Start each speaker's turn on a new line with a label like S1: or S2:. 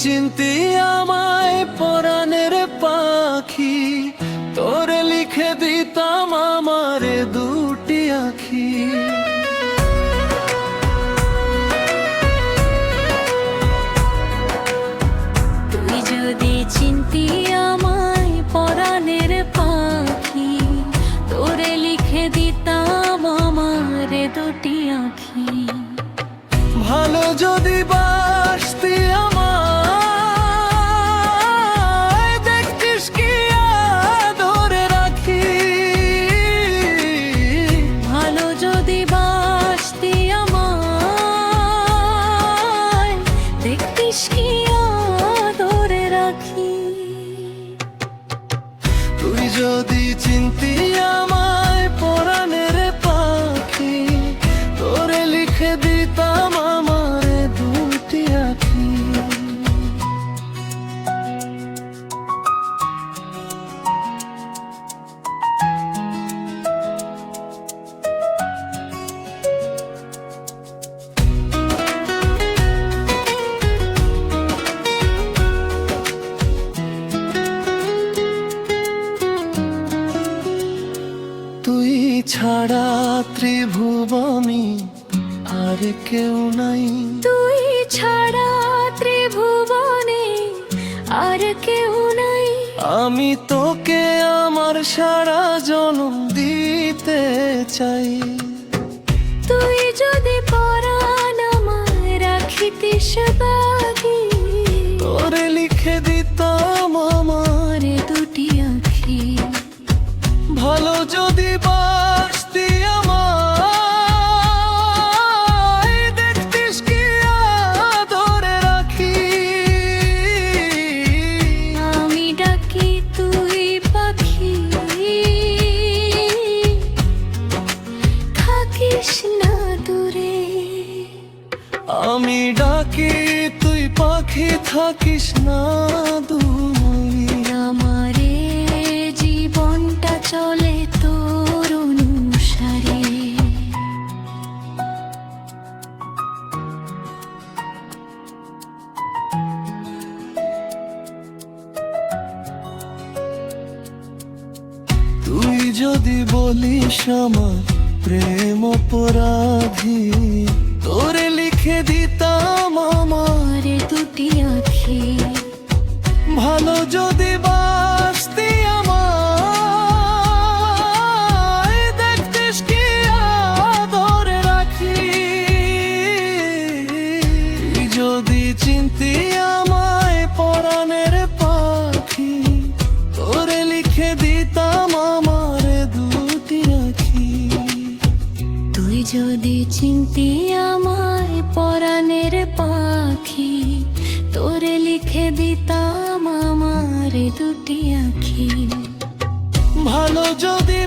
S1: চিনতি আমায় পরাণের পাখি, তোরে লিখে দিতাম আমারে দুটি আখি।
S2: তুই যদি চিনতি আমায় পরাণের পাখি, তোরে লিখে দিতাম আমারে দুটি আখি।
S1: ভালো যদি বাসতি আমায়, দেখতিস কি আদরে রাখি।
S2: ভালো যদি বাসতি আমায়, দেখতিস কি আদরে রাখি।
S1: তুই যদি চিনতি আমায় পরাণের পাখি, তোরে লিখে দিতাম আমারে দুটি আখি। তুই ছাড়া ত্রিভুবনে আর কেউ নাই।
S2: তুই ছাড়া ত্রিভুবনে আর কেউ নাই।
S1: আমি তোকে আমার সারা জনম দিতে চাই।
S2: তুই যদি পরাণ আমায় রাখিতিস বাগি,
S1: তোরে লিখে দিতাম আমার
S2: দুটি আখি।
S1: ভালো যদি বাসতি আমায়, দেখতিস কি আদরে রাখি।
S2: আমি ডাকি তুই পাখি, থাকিস না দূরে।
S1: আমি ডাকি তুই পাখি, থাকিস না দূরে।
S2: আমারে জীবনটা চলে তোর অনুসারে।
S1: তুই যদি বলিস আমার প্রেম অপরাধী, তোরে লিখে দিতাম আমার
S2: দুটি আখি।
S1: ভালো যদি বাসতি আমায়, দেখতিস কি আদরে রাখি। তুই যদি চিনতি আমায় পরাণের পাখি, তোরে লিখে দিতাম আমারে দুটি আখি।
S2: তুই যদি চিনতি আমায় পরাণের পাখি, তোরে লিখে দিতাম আমারে দুটি আখি।
S1: ভালো যদি